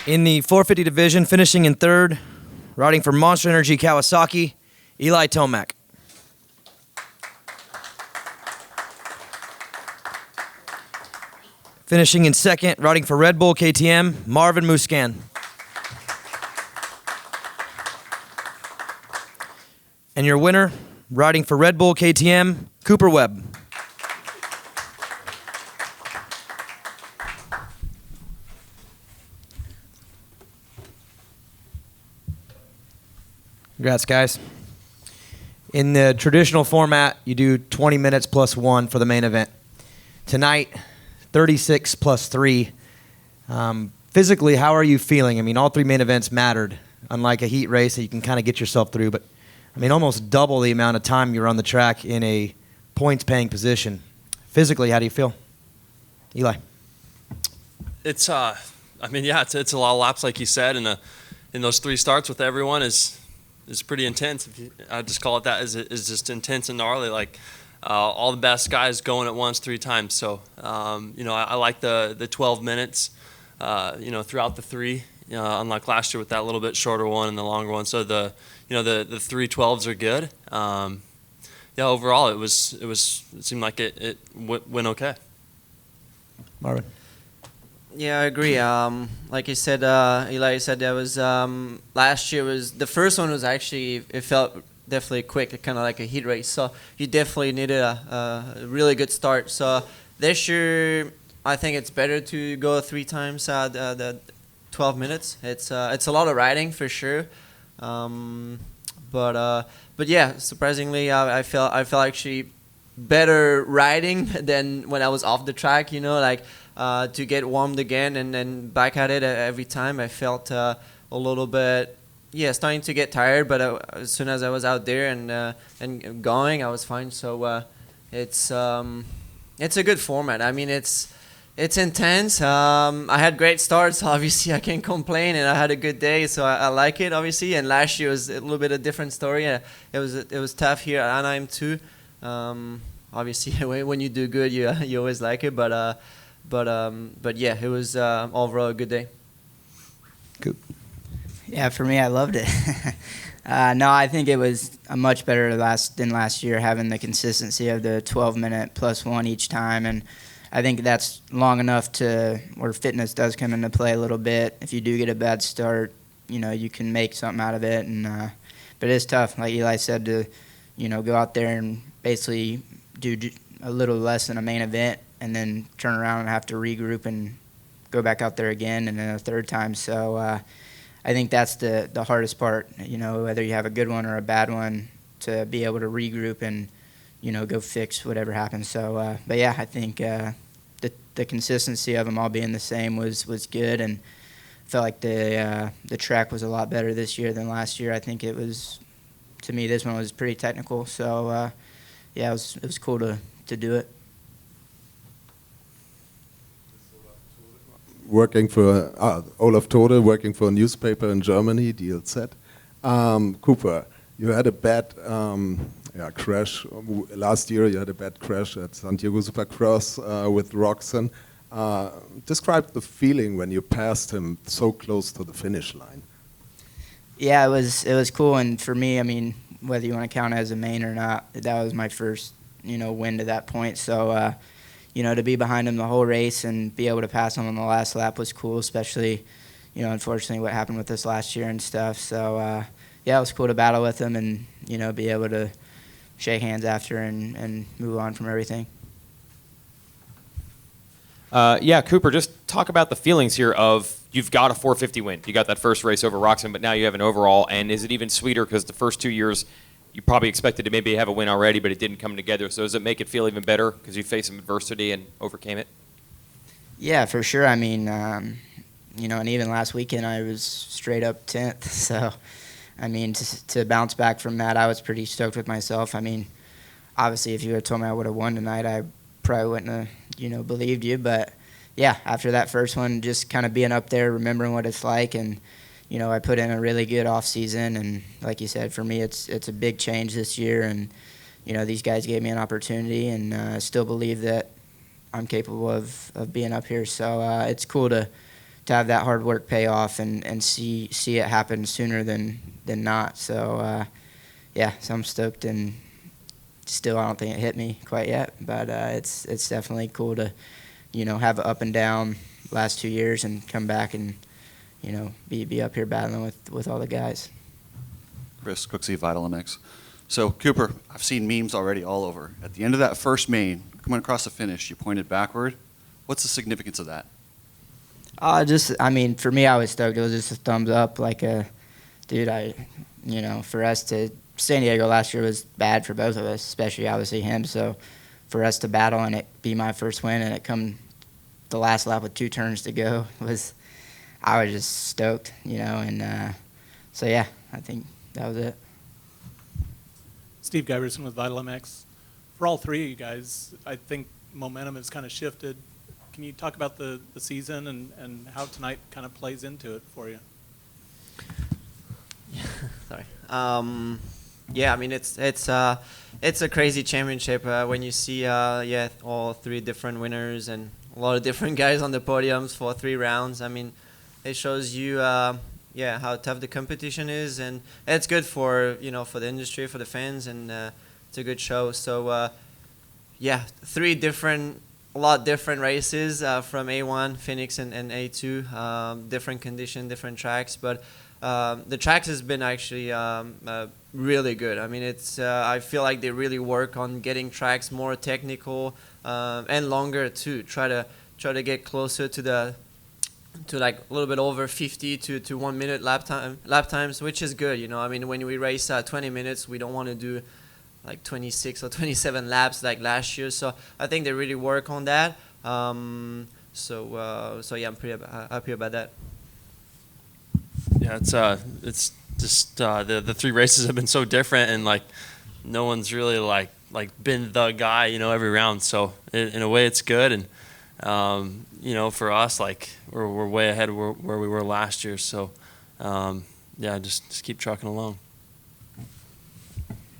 In the 450 division, finishing in third, riding for Monster Energy Kawasaki, Eli Tomac. Finishing in second, riding for Red Bull KTM, Marvin Muscan. And your winner, riding for Red Bull KTM, Cooper Webb. Congrats, guys. In the traditional format, you do 20 minutes plus 1 for the main event. Tonight, 36 plus 3. Physically, how are you feeling? I mean, all 3 main events mattered, unlike a heat race that you can kind of get yourself through. But, I mean, almost double the amount of time you're on the track in a points-paying position. Physically, how do you feel? Eli? It's a lot of laps, like you said, and in those 3 starts with everyone is pretty intense. I just call it that. Is just intense and gnarly. Like all the best guys going at once 3 times. So I like the 12 minutes. Throughout the 3. Unlike last year with that little bit shorter one and the longer one. So the 3 12s are good. Overall it seemed like it went okay. Marvin. Yeah, I agree. Like you said, Eli said that was last year was the first one was actually it felt definitely quick, kind of like a heat race. So you definitely needed a really good start. So this year, I think it's better to go 3 times the 12 minutes. It's a lot of riding for sure. But yeah, surprisingly, I felt actually better riding than when I was off the track. To get warmed again and then back at it every time. I felt a little bit, starting to get tired. But as soon as I was out there and going, I was fine. So it's a good format. I mean, it's intense. I had great starts. Obviously, I can't complain, and I had a good day, so I like it. Obviously, and last year was a little bit a different story. It was tough here at Anaheim too. Obviously, when you do good, you always like it. But yeah, it was overall a good day. Good. Yeah, for me, I loved it. No, I think it was a much better than last year, having the consistency of the 12-minute plus 1 each time. And I think that's long enough where fitness does come into play a little bit. If you do get a bad start, you can make something out of it. But it's tough, like Eli said, to, go out there and basically do a little less than a main event and then turn around and have to regroup and go back out there again and then a third time. So I think that's the hardest part, whether you have a good one or a bad one, to be able to regroup and, go fix whatever happens. So, but yeah, I think the consistency of them all being the same was good, and felt like the track was a lot better this year than last year. I think it was, to me, this one was pretty technical. So, yeah, it was cool to do it. Working for Olaf Tode, working for a newspaper in Germany, DLZ. Cooper, you had a bad crash last year. You had a bad crash at Santiago Supercross with Roxon. Describe the feeling when you passed him so close to the finish line. Yeah, it was cool, and for me, I mean, whether you want to count it as a main or not, that was my first win to that point. So. To be behind him the whole race and be able to pass him on the last lap was cool, especially, unfortunately what happened with us last year and stuff. So, yeah, it was cool to battle with him and, be able to shake hands after and move on from everything. Yeah, Cooper, just talk about the feelings here of you've got a 450 win. You got that first race over Roxon, but now you have an overall. And is it even sweeter because the first 2 years you probably expected to maybe have a win already, but it didn't come together. So does it make it feel even better because you faced some adversity and overcame it? Yeah, for sure. I mean, and even last weekend I was straight up 10th. So, I mean, to bounce back from that, I was pretty stoked with myself. I mean, obviously, if you had told me I would have won tonight, I probably wouldn't have, believed you. But, yeah, after that first one, just kind of being up there, remembering what it's like, and I put in a really good off season, and like you said, for me, it's a big change this year, and these guys gave me an opportunity, and I still believe that I'm capable of being up here. So it's cool to have that hard work pay off and see it happen sooner than not. So yeah, so I'm stoked, and still I don't think it hit me quite yet, but it's definitely cool to have an up and down last 2 years and come back and be up here battling with all the guys. Chris Cooksey, Vital MX. So Cooper, I've seen memes already all over. At the end of that first main, coming across the finish, you pointed backward. What's the significance of that? For me, I was stoked. It was just a thumbs up. For us to San Diego last year was bad for both of us, especially obviously him. So for us to battle and it be my first win and it come the last lap with 2 turns to go I was just stoked, so yeah, I think that was it. Steve Giverson with Vital MX. For all three of you guys, I think momentum has kind of shifted. Can you talk about the season and how tonight kind of plays into it for you? Sorry. Yeah, I mean it's a crazy championship when you see all 3 different winners and a lot of different guys on the podiums for 3 rounds. I mean, it shows you how tough the competition is, and it's good for for the industry, for the fans, and it's a good show. So 3 different races from A1, Phoenix, and A2, different condition, different tracks, but the tracks has been actually really good. I mean, I feel like they really work on getting tracks more technical and longer too. Try to get closer to like a little bit over 50 to 1 minute lap times, which is good. I mean, when we race 20 minutes, we don't want to do like 26 or 27 laps like last year. So I think they really work on that. So yeah, I'm pretty happy about that. Yeah, it's just the 3 races have been so different, and like no one's really like been the guy every round. So in a way, it's good, and for us, like we're way ahead of where we were last year. So just keep trucking along.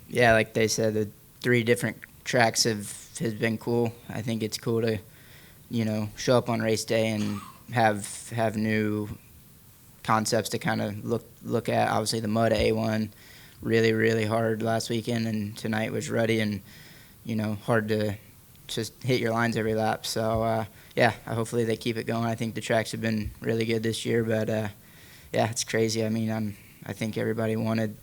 Yeah, like they said, the 3 different tracks has been cool. I think it's cool to show up on race day and have new concepts to kind of look at. Obviously, the mud at A1 really, really hard last weekend, and tonight was ruddy and hard to just hit your lines every lap. So hopefully they keep it going. I think the tracks have been really good this year, but it's crazy. I mean, I think everybody wanted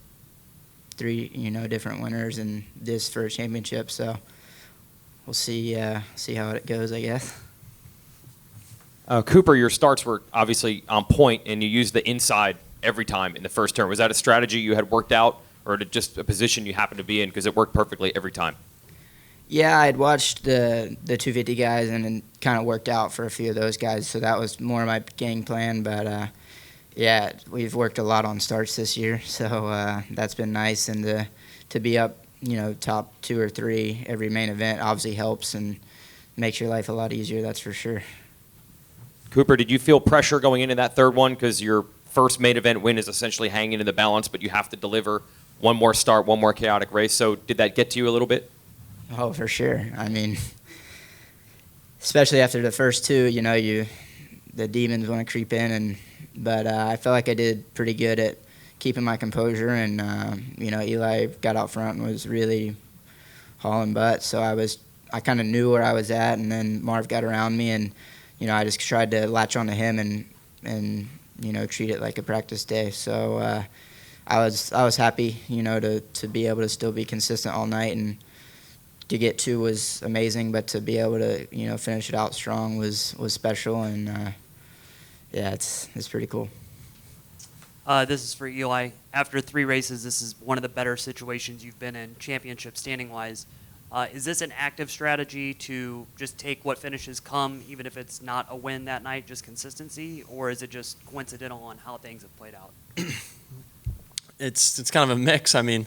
3 different winners and this for a championship. So we'll see how it goes, I guess. Cooper, your starts were obviously on point, and you used the inside every time in the first turn. Was that a strategy you had worked out, or just a position you happened to be in because it worked perfectly every time? Yeah, I'd watched the 250 guys and kind of worked out for a few of those guys, so that was more of my game plan. But we've worked a lot on starts this year, so that's been nice. And to be up, top 2 or 3 every main event obviously helps and makes your life a lot easier. That's for sure. Cooper, did you feel pressure going into that third one because your first main event win is essentially hanging in the balance, but you have to deliver one more start, one more chaotic race? So did that get to you a little bit? Oh, for sure. I mean, especially after the first 2, the demons want to creep in, but I felt like I did pretty good at keeping my composure, and Eli got out front and was really hauling butt. So I kind of knew where I was at, and then Marv got around me, and I just tried to latch onto him and treat it like a practice day. So I was happy, to be able to still be consistent all night, and to get 2 was amazing, but to be able to finish it out strong was special, and it's pretty cool. This is for Eli. After 3 races, this is one of the better situations you've been in, championship standing wise. Is this an active strategy to just take what finishes come, even if it's not a win that night, just consistency, or is it just coincidental on how things have played out? It's kind of a mix. I mean,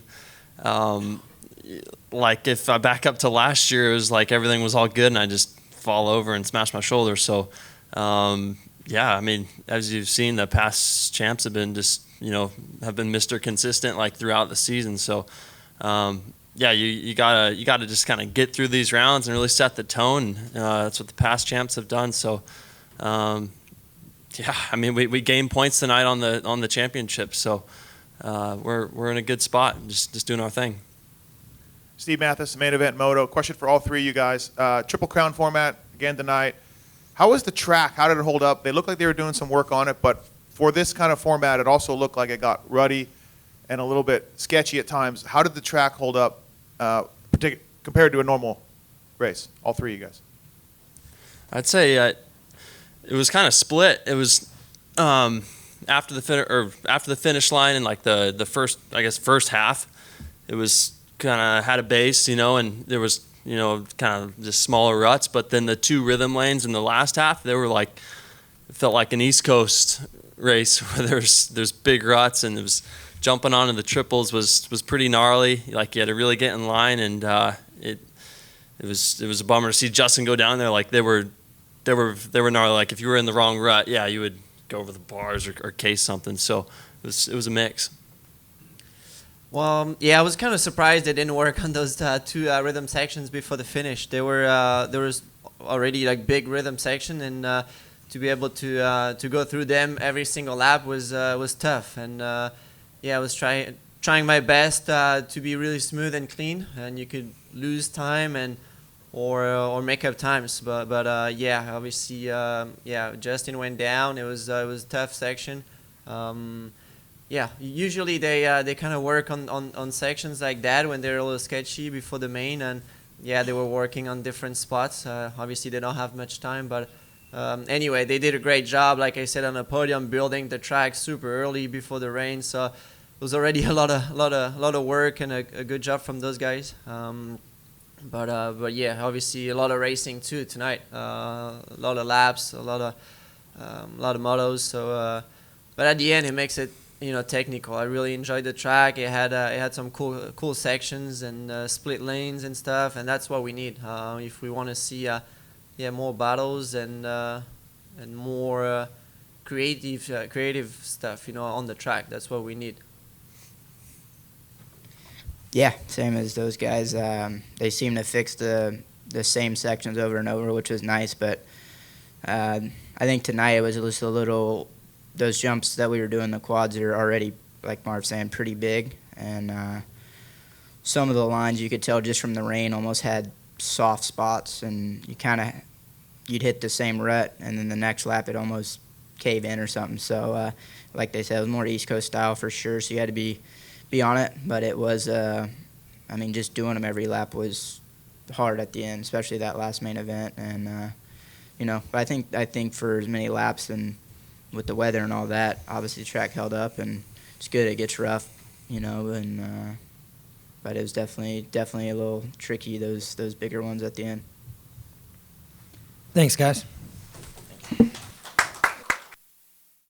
like if I back up to last year, it was like everything was all good and I just fall over and smash my shoulder. So, I mean, as you've seen, the past champs have been just, have been Mr. Consistent like throughout the season. So, you gotta just kind of get through these rounds and really set the tone. That's what the past champs have done. So, Yeah, I mean, we gained points tonight on the championship, so we're in a good spot, just doing our thing. Steve Mathis, main event moto. Question for all three of you guys. Triple Crown format again tonight. How was the track? How did it hold up? They looked like they were doing some work on it, but for this kind of format, it also looked like it got ruddy and a little bit sketchy at times. How did the track hold up compared to a normal race? All three of you guys. I'd say it was kind of split. It was after the finish line and like the first half, it was kind of had a base, and there was kind of just smaller ruts. But then the two rhythm lanes in the last half, they were like, it felt like an East Coast race where there's big ruts, and it was jumping onto the triples was pretty gnarly. Like you had to really get in line, and it was a bummer to see Justin go down there. Like they were gnarly. Like if you were in the wrong rut, yeah, you would go over the bars or case something. So it was a mix. Well, yeah, I was kind of surprised they didn't work on those two rhythm sections before the finish. There was already like big rhythm section, and to be able to go through them every single lap was tough. And yeah, I was trying my best to be really smooth and clean, and you could lose time or make up times. But yeah, obviously, yeah, Justin went down. It was a tough section. Yeah, usually they kind of work on sections like that when they're a little sketchy before the main, and yeah, they were working on different spots. Obviously, they don't have much time, but anyway, they did a great job, like I said, on the podium, building the track super early before the rain. So it was already a lot of work and a good job from those guys. But yeah, obviously a lot of racing too tonight. A lot of laps, a lot of motos. So, but at the end, it makes it technical. I really enjoyed the track. It had some cool sections and split lanes and stuff, and that's what we need if we want to see more battles and more creative stuff on the track. That's what we need. Yeah, same as those guys. They seem to fix the same sections over and over, which was nice. But I think tonight it was just a little. Those jumps that we were doing, the quads are already, like Marv's saying, pretty big. And some of the lines you could tell just from the rain almost had soft spots, and you'd hit the same rut, and then the next lap it almost cave in or something. So like they said, it was more East Coast style for sure, so you had to be on it. But it was, just doing them every lap was hard at the end, especially that last main event. And, but I think for as many laps and with the weather and all that, obviously the track held up, and it's good. It gets rough, and but it was definitely a little tricky, those bigger ones at the end. Thanks, guys.